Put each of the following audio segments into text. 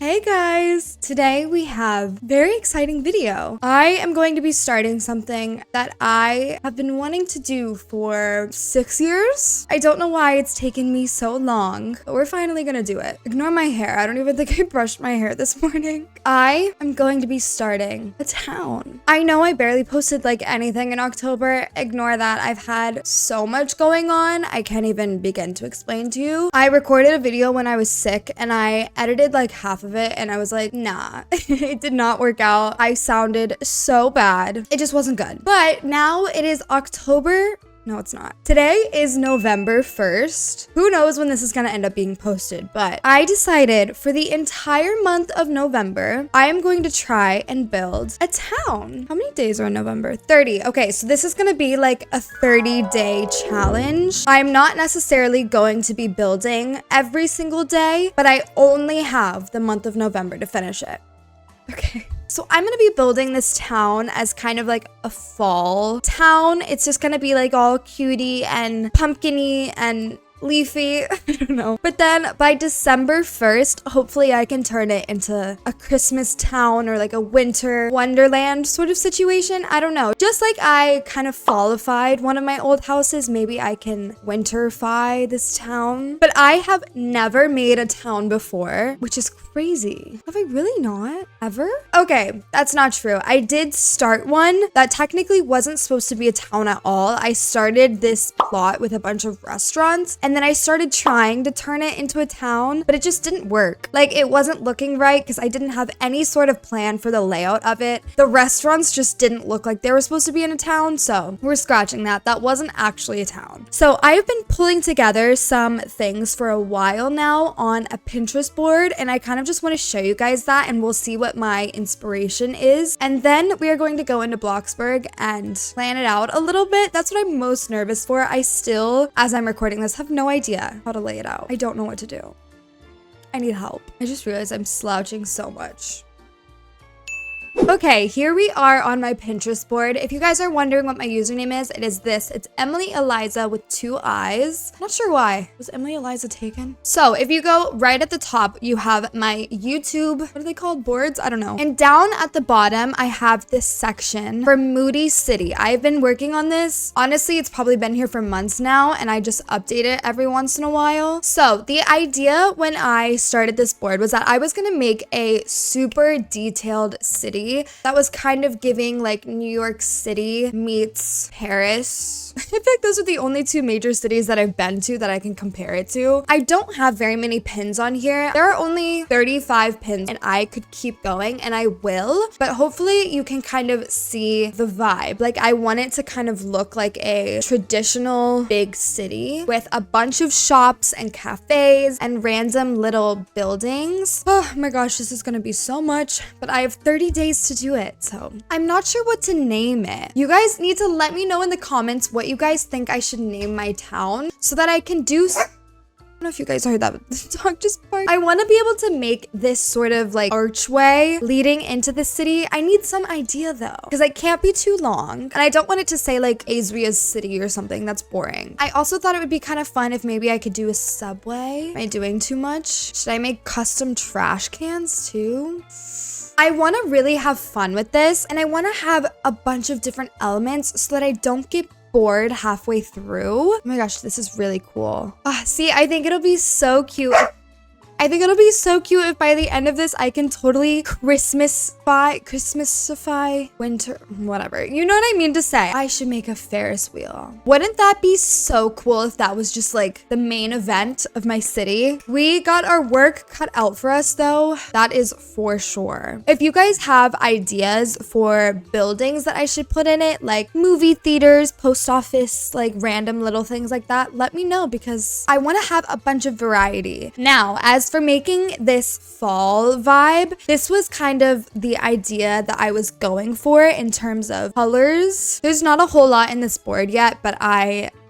Hey guys! Today we have a very exciting video. I am going to be starting something that I have been wanting to do for 6 years. I don't know why it's taken me so long, but we're finally gonna do it. Ignore my hair. I don't even think I brushed my hair this morning. I am going to be starting a town. I know I barely posted like anything in October. Ignore that. I've had so much going on. I can't even begin to explain to you. I recorded a video when I was sick and I edited like half of it and I was like, nah, it did not work out. I sounded so bad. It just wasn't good. But now it is October. No, it's not. Today is November 1st. Who knows when this is gonna end up being posted, but I decided for the entire month of November, I am going to try and build a town. How many days are in November? 30. Okay, so this is gonna be like a 30-day challenge. I'm not necessarily going to be building every single day, but I only have the month of November to finish it. Okay. So I'm gonna be building this town as kind of like a fall town. It's just gonna be like all cutie and pumpkin-y and leafy. I don't know. But then by December 1st, hopefully I can turn it into a Christmas town or like a winter wonderland sort of situation. I don't know. Just like I kind of fallified one of my old houses, maybe I can winterfy this town. But I have never made a town before, which is crazy. Have I really not? Ever? Okay, that's not true. I did start one that technically wasn't supposed to be a town at all. I started this plot with a bunch of restaurants and then I started trying to turn it into a town, but it just didn't work. Like it wasn't looking right because I didn't have any sort of plan for the layout of it. The restaurants just didn't look like they were supposed to be in a town, so we're scratching that. That wasn't actually a town. So I've been pulling together some things for a while now on a Pinterest board, and I kind of just want to show you guys that, and we'll see what my inspiration is. And then we are going to go into Bloxburg and plan it out a little bit. That's what I'm most nervous for. I still, as I'm recording this, have no idea how to lay it out. I don't know what to do. I need help. I just realized I'm slouching so much. Okay, here we are on my Pinterest board. If you guys are wondering what my username is, it is this. It's 𝘠𝘠𝘌 with 2 I's. Not sure why. Was 𝘠𝘠𝘌 taken? So if you go right at the top, you have my YouTube, what are they called? Boards? I don't know. And down at the bottom, I have this section for Moody City. I've been working on this. Honestly, it's probably been here for months now, and I just update it every once in a while. So the idea when I started this board was that I was gonna make a super detailed city that was kind of giving like New York City meets Paris. I feel like those are the only 2 major cities that I've been to that I can compare it to. I don't have very many pins on here. There are only 35 pins and I could keep going, and I will, but hopefully you can kind of see the vibe. Like I want it to kind of look like a traditional big city with a bunch of shops and cafes and random little buildings. Oh my gosh, this is gonna be so much, but I have 30 days to do it, so I'm not sure what to name it. You guys need to let me know in the comments what you guys think I should name my town so that I can do I don't know if you guys heard that, but the dog just barked. I want to be able to make this sort of like archway leading into the city. I need some idea though, because it can't be too long. And I don't want it to say like Ayzria's city or something. That's boring. I also thought it would be kind of fun if maybe I could do a subway. Am I doing too much? Should I make custom trash cans too? I want to really have fun with this, and I want to have a bunch of different elements so that I don't get bored halfway through. Oh my gosh, this is really cool. See, I think it'll be so cute. I think it'll be so cute if by the end of this, I can totally Christmasify winter, whatever. You know what I mean to say. I should make a Ferris wheel. Wouldn't that be so cool if that was just like the main event of my city? We got our work cut out for us though. That is for sure. If you guys have ideas for buildings that I should put in it, like movie theaters, post office, like random little things like that, let me know because I want to have a bunch of variety. Now, as for making this fall vibe, this was kind of the idea that I was going for in terms of colors. There's not a whole lot in this board yet, but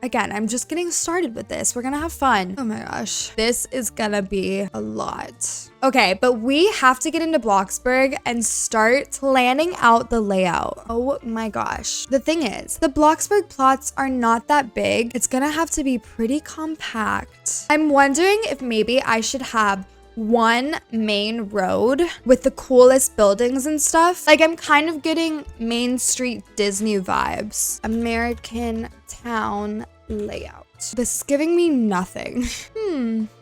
again, I'm just getting started with this. We're gonna have fun. Oh my gosh, this is gonna be a lot. Okay, but we have to get into Bloxburg and start planning out the layout. Oh my gosh. The thing is, the Bloxburg plots are not that big. It's gonna have to be pretty compact. I'm wondering if maybe I should have one main road with the coolest buildings and stuff. Like, I'm kind of getting Main Street Disney vibes. American town layout. This is giving me nothing.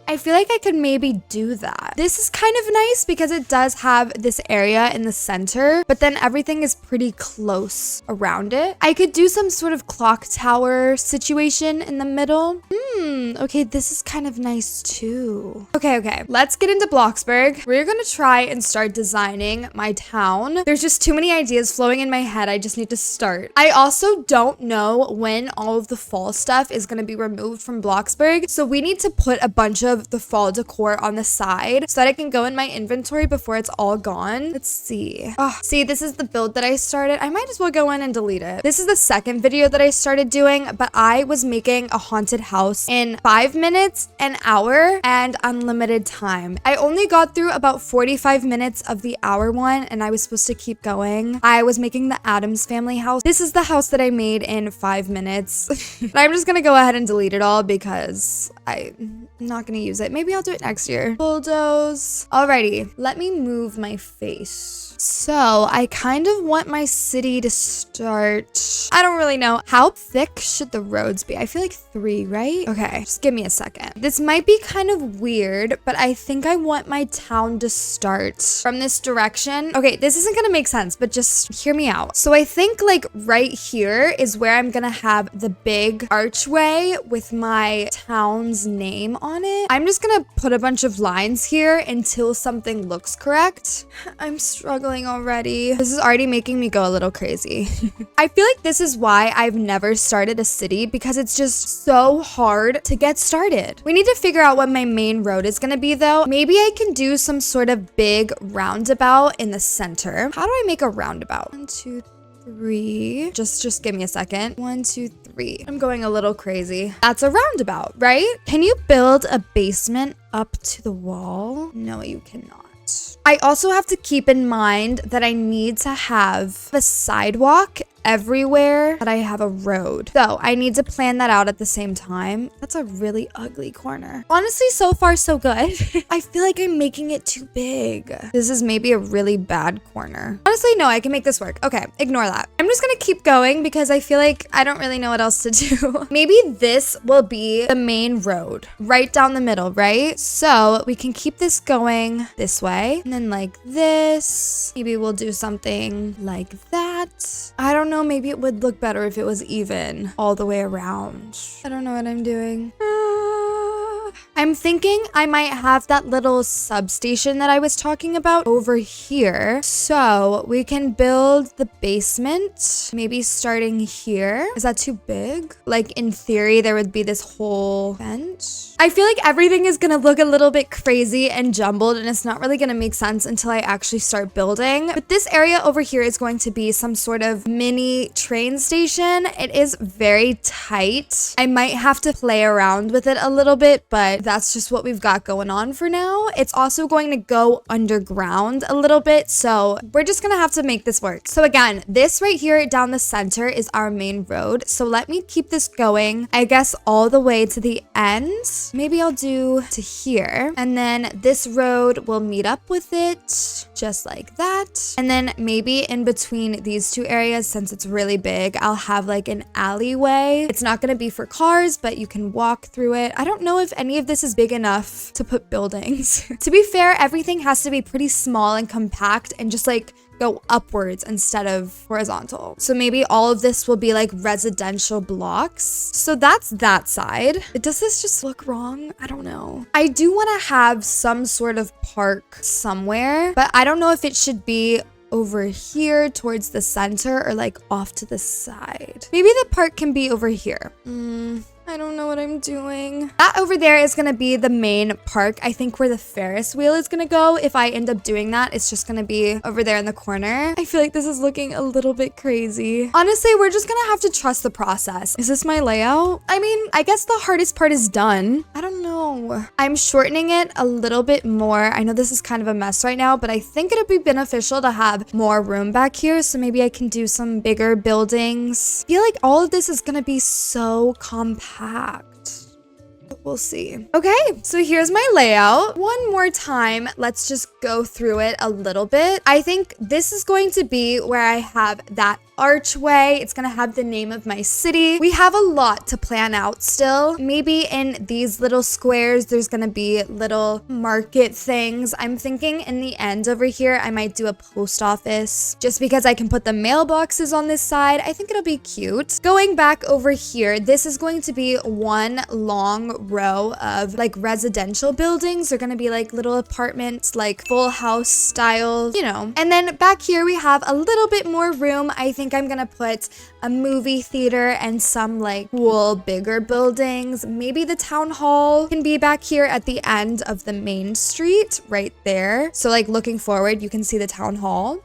I feel like I could maybe do that. This is kind of nice because it does have this area in the center, but then everything is pretty close around it. I could do some sort of clock tower situation in the middle. Okay, this is kind of nice too. Okay, let's get into Bloxburg. We're gonna try and start designing my town. There's just too many ideas flowing in my head. I just need to start. I also don't know when all of the fall stuff is gonna be removed from Bloxburg, so we need to put a bunch of the fall decor on the side so that I can go in my inventory before it's all gone. Let's see. See, this is the build that I started. I might as well go in and delete it. This is the second video that I started doing, but I was making a haunted house in 5 minutes, an hour, and unlimited time. I only got through about 45 minutes of the hour one, and I was supposed to keep going. I was making the Addams Family house. This is the house that I made in 5 minutes. But I'm just gonna go ahead and delete it all because I'm not gonna use it. Maybe I'll do it next year. Bulldoze. Alrighty, let me move my face. So I kind of want my city to start. I don't really know. How thick should the roads be? I feel like 3, right? Okay, just give me a second. This might be kind of weird, but I think I want my town to start from this direction. Okay, this isn't gonna make sense, but just hear me out. So I think like right here is where I'm gonna have the big archway with my town's name on it. I'm just gonna put a bunch of lines here until something looks correct. I'm struggling already. This is already making me go a little crazy. I feel like this is why I've never started a city, because it's just so hard to get started. We need to figure out what my main road is gonna be though. Maybe I can do some sort of big roundabout in the center. How do I make a roundabout? 1, 2, 3. Just give me a second. 1, 2, 3. I'm going a little crazy. That's a roundabout, right? Can you build a basement up to the wall? No, you cannot. I also have to keep in mind that I need to have a sidewalk everywhere that I have a road. So I need to plan that out at the same time. That's a really ugly corner. Honestly, so far so good. I feel like I'm making it too big. This is maybe a really bad corner. Honestly, no, I can make this work. Okay, ignore that. I'm just gonna keep going because I feel like I don't really know what else to do. Maybe this will be the main road right down the middle, right? So we can keep this going this way and then like this. Maybe we'll do something like that. I don't know, maybe it would look better if it was even all the way around. I don't know what I'm doing. I'm thinking I might have that little substation that I was talking about over here. So we can build the basement, maybe starting here. Is that too big? Like in theory, there would be this whole vent. I feel like everything is gonna look a little bit crazy and jumbled, and it's not really gonna make sense until I actually start building. But this area over here is going to be some sort of mini train station. It is very tight. I might have to play around with it a little bit, but that's just what we've got going on for now. It's also going to go underground a little bit, so we're just gonna have to make this work. So again, this right here down the center is our main road. So let me keep this going, I guess, all the way to the end. Maybe I'll do to here, and then this road will meet up with it just like that. And then maybe in between these two areas, since it's really big, I'll have like an alleyway. It's not gonna be for cars, but you can walk through it. I don't know if any of this is big enough to put buildings. To be fair, everything has to be pretty small and compact and just like go upwards instead of horizontal. So maybe all of this will be like residential blocks. So that's that side. Does this just look wrong? I don't know. I do want to have some sort of park somewhere, but I don't know if it should be over here towards the center or like off to the side. Maybe the park can be over here. I don't know what I'm doing. That over there is gonna be the main park. I think where the Ferris wheel is gonna go. If I end up doing that, it's just gonna be over there in the corner. I feel like this is looking a little bit crazy. Honestly, we're just gonna have to trust the process. Is this my layout? I mean, I guess the hardest part is done. I don't know. I'm shortening it a little bit more. I know this is kind of a mess right now, but I think it'd be beneficial to have more room back here. So maybe I can do some bigger buildings. I feel like all of this is gonna be so compact. we'll see. Okay, so here's my layout. One more time, let's just go through it a little bit. I think this is going to be where I have that archway. It's gonna have the name of my city. We have a lot to plan out still. Maybe in these little squares, there's gonna be little market things. I'm thinking in the end over here, I might do a post office just because I can put the mailboxes on this side. I think it'll be cute. Going back over here, this is going to be one long row of like residential buildings. They're gonna be like little apartments, like full house style, you know. And then back here, we have a little bit more room. I think I'm gonna put a movie theater and some like cool bigger buildings. Maybe the town hall can be back here at the end of the main street right there. So like looking forward, you can see the town hall.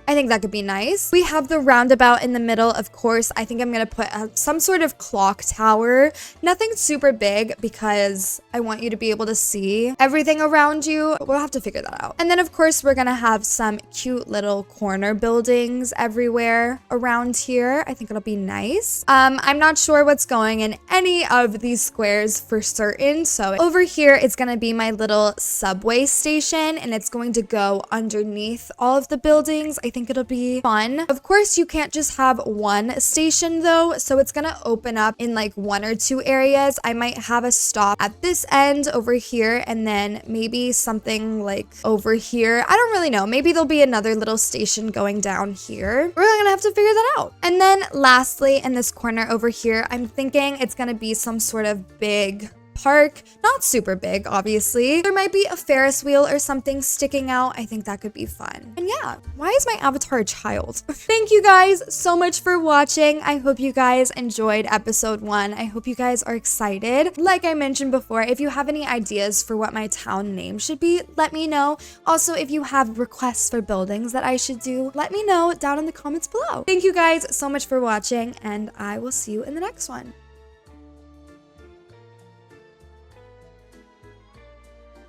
I think that could be nice. We have the roundabout in the middle, of course. I think I'm gonna put some sort of clock tower. Nothing super big because I want you to be able to see everything around you. We'll have to figure that out. And then of course, we're gonna have some cute little corner buildings everywhere around here. I think it'll be nice. I'm not sure what's going in any of these squares for certain. So over here, it's gonna be my little subway station and it's going to go underneath all of the buildings. I think it'll be fun. Of course, you can't just have one station though, so it's gonna open up in like one or two areas. I might have a stop at this end over here and then maybe something like over here. I don't really know. Maybe there'll be another little station going down here. We're gonna have to figure that out. And then lastly, in this corner over here, I'm thinking it's gonna be some sort of big park. Not super big, obviously. There might be a Ferris wheel or something sticking out. I think that could be fun. And yeah, why is my avatar a child? Thank you guys so much for watching. I hope you guys enjoyed episode 1. I hope you guys are excited. Like I mentioned before, if you have any ideas for what my town name should be, let me know. Also, if you have requests for buildings that I should do, let me know down in the comments below. Thank you guys so much for watching, and I will see you in the next one.